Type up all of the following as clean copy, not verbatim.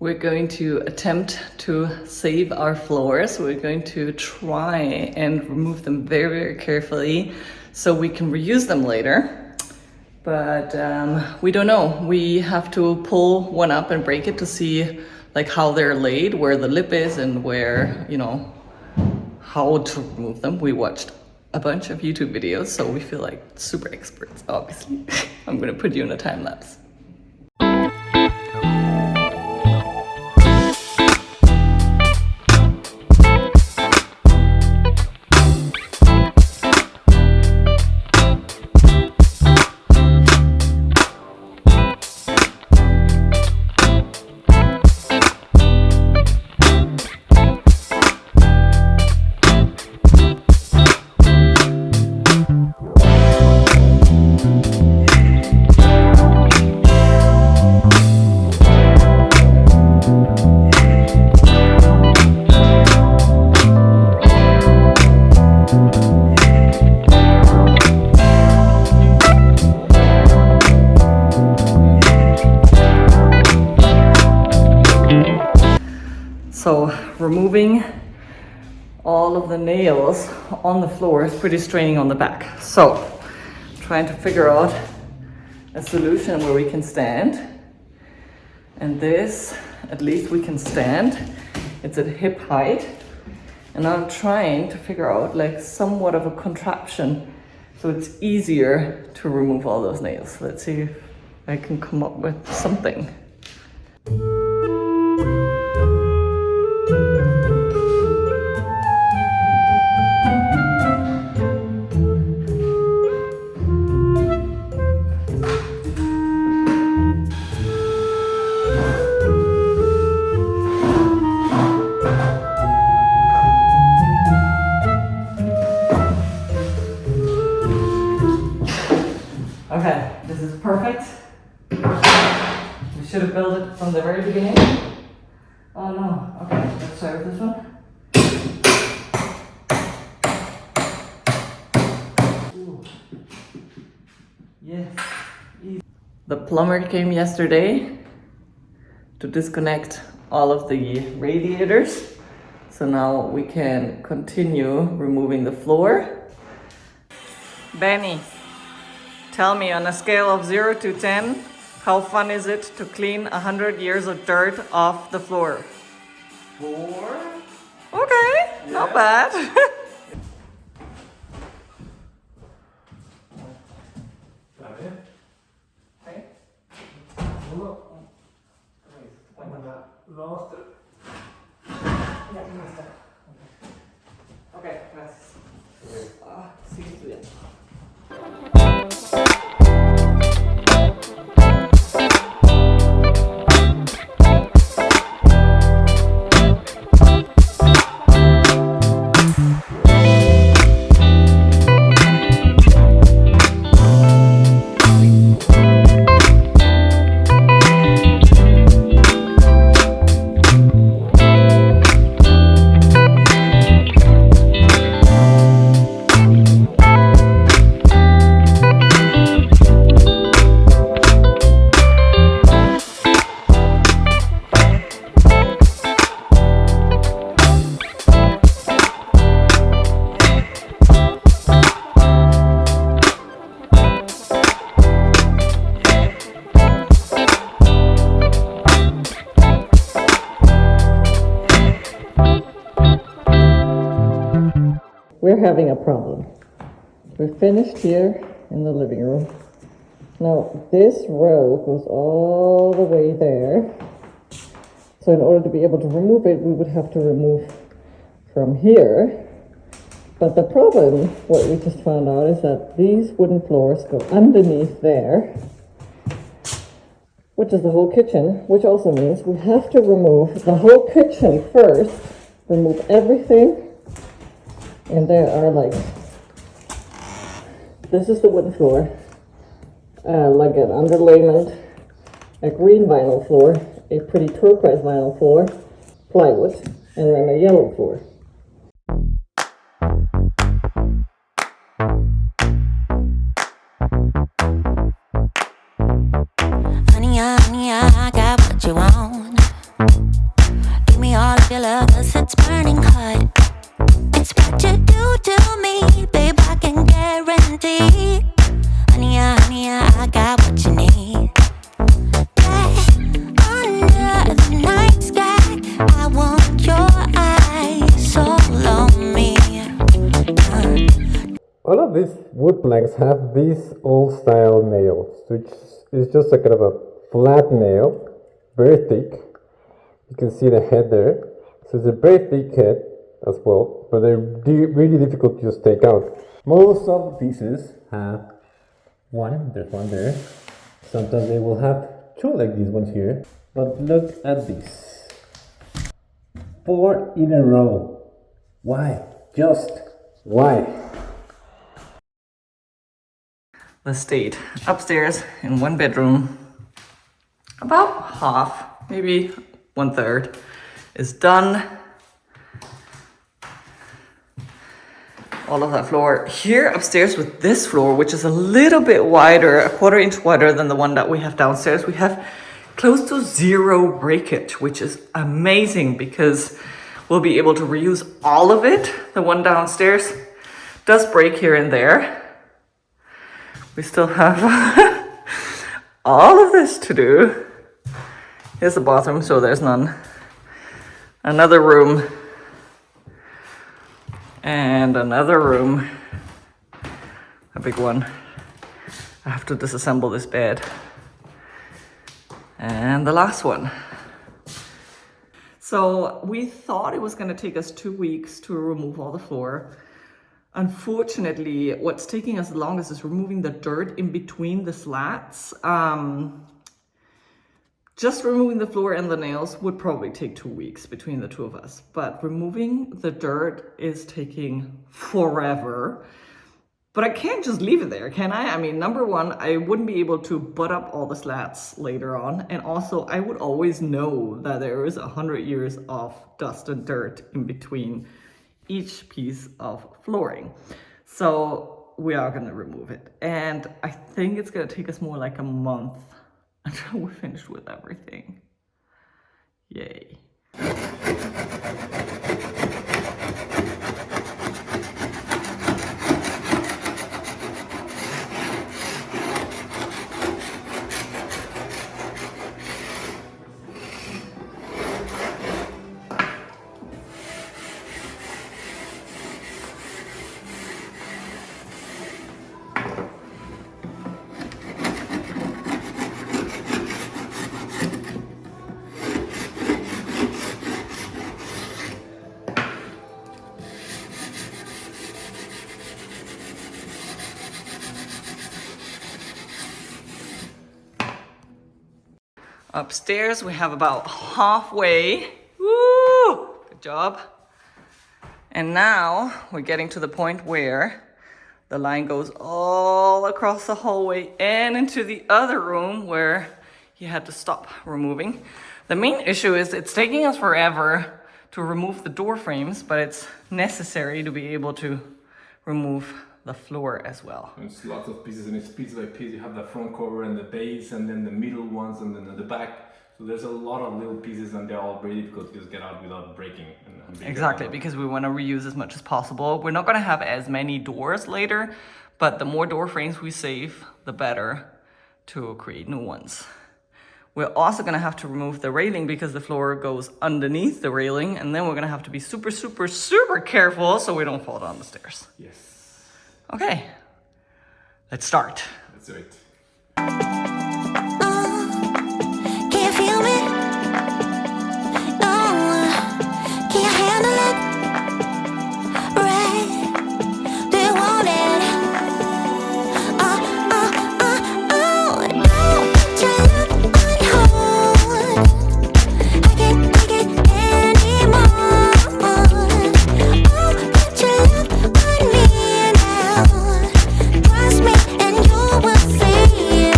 We're going to attempt to save our floors. We're going to try and remove them very, very carefully so we can reuse them later. But we don't know. We have to pull one up and break it to see like how they're laid, where the lip is and where, you know, how to remove them. We watched a bunch of YouTube videos, so we feel like super experts, obviously. I'm gonna put you in a time lapse. So removing all of the nails on the floor is pretty straining on the back. So trying to figure out a solution where we can stand. And this, at least we can stand. It's at hip height. And I'm trying to figure out like somewhat of a contraption so it's easier to remove all those nails. Let's see if I can come up with something. Okay, this is perfect. We should have built it from the very beginning. Oh no, okay, let's try with this one. Ooh. Yes, easy. The plumber came yesterday to disconnect all of the radiators. So now we can continue removing the floor. Benny. Tell me, on a scale of 0 to 10, how fun is it to clean 100 years of dirt off the floor? 4. Okay, yeah. Not bad. Okay. Okay, gracias. Sí, estoy bien. We're having a problem. We're finished here in the living room. Now this row goes all the way there. So in order to be able to remove it, we would have to remove from here. But the problem, what we just found out, is that these wooden floors go underneath there, which is the whole kitchen, which also means we have to remove the whole kitchen first, remove everything. And there are like, this is the wooden floor, like an underlayment, a green vinyl floor, a pretty turquoise vinyl floor, plywood, and then a yellow floor. Honey, I got what you want. your love 'cause it's burning hot. It's what you do to me, babe, I can guarantee. Honey, I got what you need. Under the night sky, I want your eyes all on me. All of these wood planks have these old style nails, which is just a kind of a flat nail, very thick. You can see the head there. So it's a very thick head as well, but they're really difficult to just take out. Most of the pieces have there's one there. Sometimes they will have two like these ones here. But look at this. 4 in a row. Why? Just why? The state upstairs in one bedroom, about half, maybe 1/3 is done. All of that floor here upstairs with this floor, which is a little bit wider, a 1/4 inch wider than the one that we have downstairs. We have close to 0 breakage, which is amazing because we'll be able to reuse all of it. The one downstairs does break here and there. We still have all of this to do. Here's the bathroom, so there's none. Another room. And another room. A big one. I have to disassemble this bed. And the last one. So we thought it was going to take us 2 weeks to remove all the floor. Unfortunately, what's taking us the longest is removing the dirt in between the slats. Just removing the floor and the nails would probably take 2 weeks between the two of us. But removing the dirt is taking forever. But I can't just leave it there, can I? I mean, number one, I wouldn't be able to butt up all the slats later on. And also, I would always know that there is 100 years of dust and dirt in between each piece of flooring. So we are gonna remove it. And I think it's gonna take us more like a month until we're finished with everything. Yay. Upstairs, we have about halfway. Woo! Good job. And now we're getting to the point where the line goes all across the hallway and into the other room where he had to stop removing. The main issue is it's taking us forever to remove the door frames, but it's necessary to be able to remove the floor as well. It's lots of pieces, and it's piece by piece. You have the front cover and the base, and then the middle ones, and then the back. So there's a lot of little pieces, and they're all very difficult to just get out without breaking. Exactly, because we want to reuse as much as possible. We're not going to have as many doors later, but the more door frames we save, the better to create new ones. We're also going to have to remove the railing because the floor goes underneath the railing, and then we're going to have to be super, super, super careful so we don't fall down the stairs. Yes. Okay, let's start. Let's do it. Can you feel me? No, can you handle it? Right? Do you want it? Don't you look on hold? I can't take it anymore. Put your look on me now. Trust me and you will see.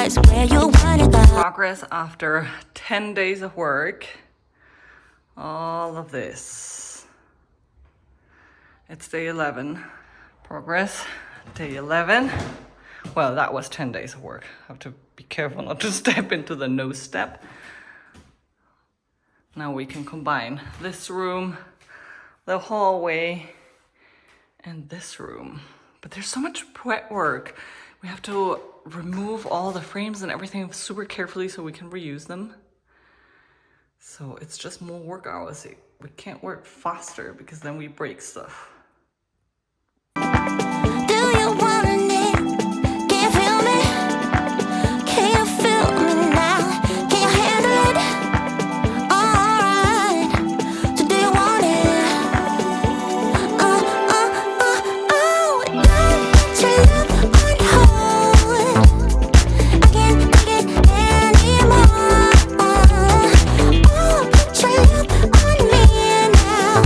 that's where you wanna go. Progress after 10 days of work. All of this. It's day 11. Progress, day 11. Well, that was 10 days of work. I have to be careful not to step into the no step. Now we can combine this room, the hallway, and this room. But there's so much wet work. We have to remove all the frames and everything super carefully so we can reuse them. So it's just more work hours. We can't work faster because then we break stuff. Do you want it? Can you feel me? Can you feel me now? Can you handle it? Alright. So do you want it? Don't put your love on hold. I can't take it anymore. Oh, put your love on me now.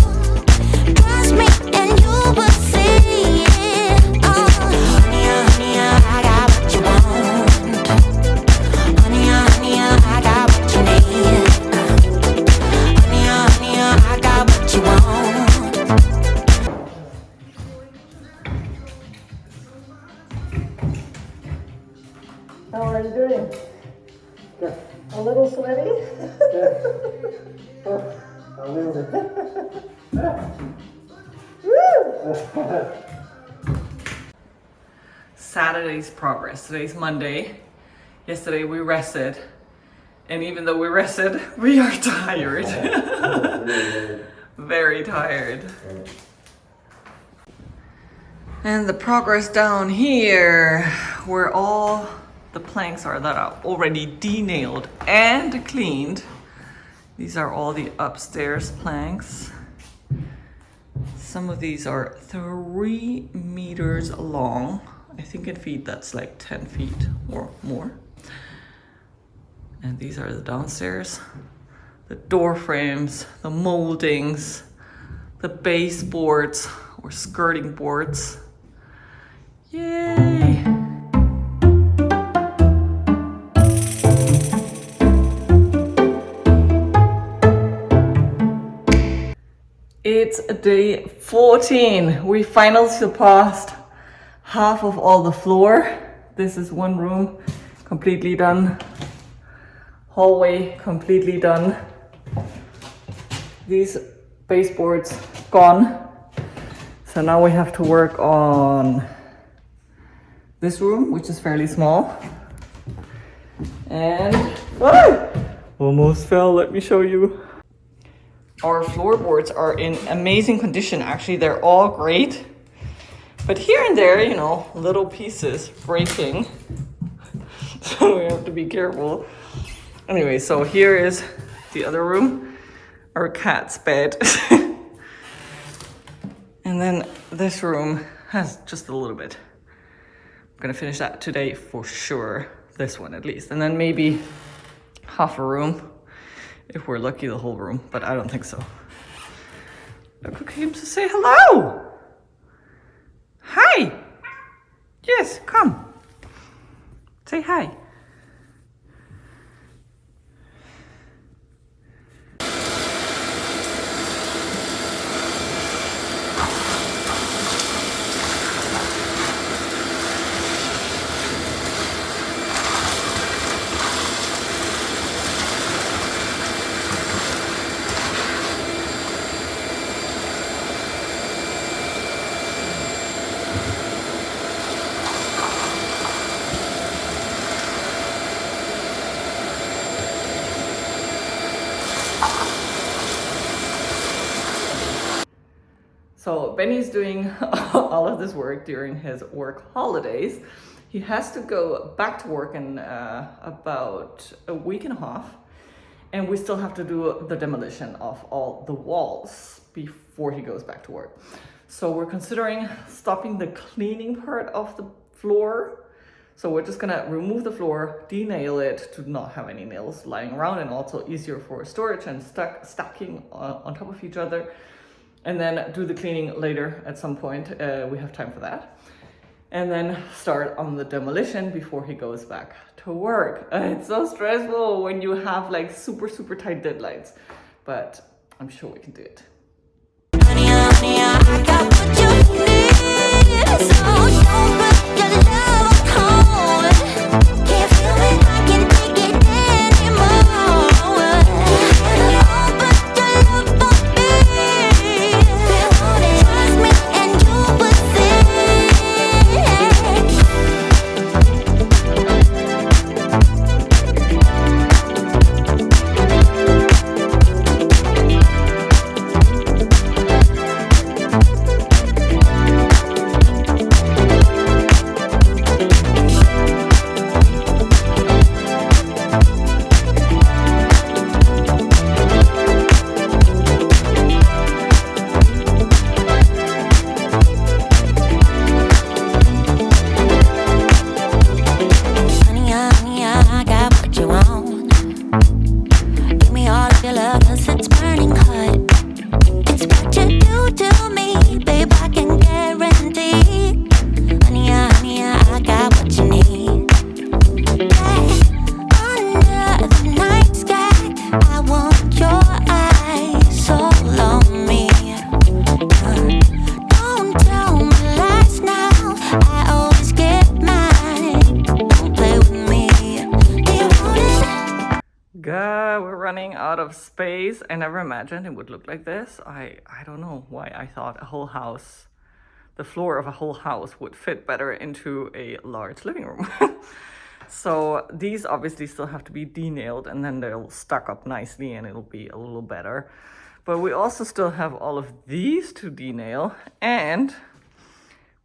Trust me and you will see it. Oh, honey, honey, I got what you want. Honey, honey, I got what you need. Honey, honey, I got what you want. How are you doing? Yeah. A little sweaty? A little bit. Saturday's progress. Today's Monday. Yesterday we rested. And even though we rested, we are tired. Very tired. And the progress down here, where all the planks are that are already denailed and cleaned. These are all the upstairs planks. Some of these are 3 meters long. I think in feet that's like 10 feet or more. And these are the downstairs. The door frames, the moldings, the baseboards or skirting boards. Yay! It's day 14. We finally surpassed half of all the floor. This is one room completely done. Hallway completely done. These baseboards gone. So now we have to work on this room, which is fairly small. And almost fell, let me show you. Our floorboards are in amazing condition. Actually, they're all great. But here and there, you know, little pieces breaking. So we have to be careful. Anyway, so here is the other room, our cat's bed. And then this room has just a little bit. I'm gonna finish that today for sure. This one at least. And then maybe half a room. If we're lucky, the whole room, but I don't think so. Look who came to say hello. Hi. Yes, come. Say hi. So Benny's doing all of this work during his work holidays. He has to go back to work in about a week and a half. And we still have to do the demolition of all the walls before he goes back to work. So we're considering stopping the cleaning part of the floor. So we're just gonna remove the floor, denail it to not have any nails lying around, and also easier for storage and stacking on top of each other. And then do the cleaning later at some point. We have time for that. and then start on the demolition before he goes back to work. It's so stressful when you have like super tight deadlines, but I'm sure we can do it. Honey, honey, I got what you need. So don't put your love on hold. Can't feel it, I can't take it anymore. Don't put your love on me. Feel it, trust me and you will see. Honey, honey, I got what you want. Give me all of your love 'cause it's burning hot. It's what you do to me, babe, I can guarantee. Honey, honey, I got what you need. Yeah, under the night sky, I want your eyes all on me. Don't tell me lies now, I always get mine. Don't play with me. Do you want it? God, we're running out of space. I never imagined it would look like this. I don't know why I thought a whole house, the floor of a whole house would fit better into a large living room. So these obviously still have to be denailed and then they'll stuck up nicely and it'll be a little better. But we also still have all of these to denail, and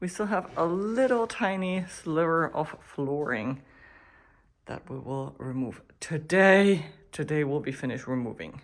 we still have a little tiny sliver of flooring that we will remove today. Today we'll be finished removing.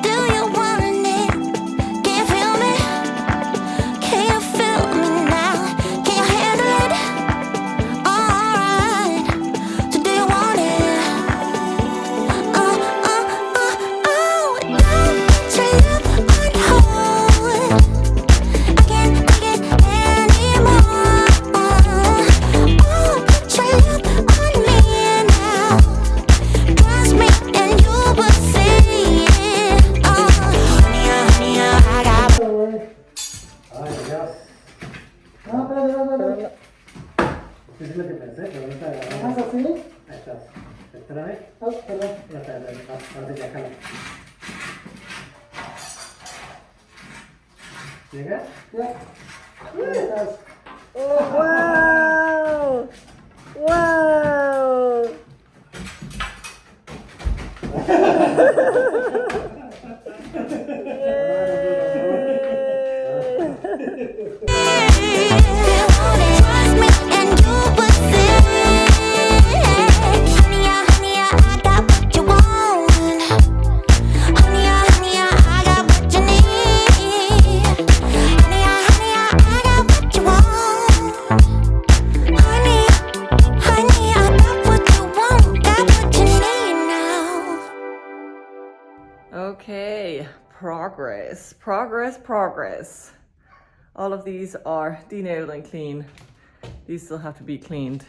Do you want it? Can you feel me? Can you feel me now? Can you handle it? Alright. So do you want it? Oh, don't put your love on hold. I can't take it anymore. Oh, put your love on me now. Trust me and you will see. Oh, honey, honey, I got. Ay, Dios. No, espérate. ¿Qué es lo que pensé? Pero no está grabando. ¿Más así? Ahí estás. Espérame. Oh, perdón. Ya está, ahora sí, ya jala. ¿Llega? Ya. Ahí estás. Wow! Wow! Trust me and you will see. Honey, honey, I got what you want. Honey, honey, I got what you need. Honey, honey, I got what you want. Honey, honey, I got what you want, got what you need now. Okay, progress. All of these are denailed and clean. These still have to be cleaned.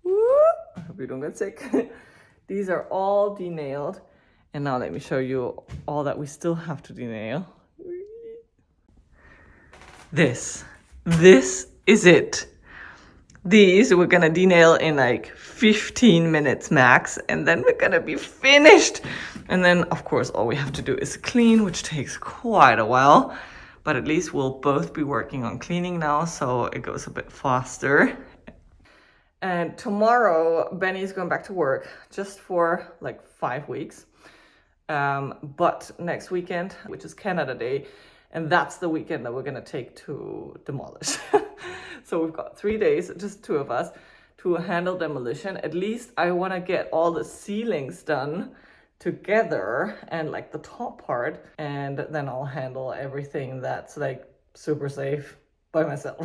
Whoop. I hope you don't get sick. These are all denailed. And now let me show you all that we still have to denail. This is it. These we're gonna denail in like 15 minutes max, and then we're gonna be finished. And then of course all we have to do is clean, which takes quite a while, but at least we'll both be working on cleaning now, so it goes a bit faster. And tomorrow Benny's going back to work just for like 5 weeks. But next weekend, which is Canada Day, and that's the weekend that we're gonna take to demolish. So we've got 3 days, just 2 of us, to handle demolition. At least I wanna get all the ceilings done together and like the top part, and then I'll handle everything that's like super safe by myself.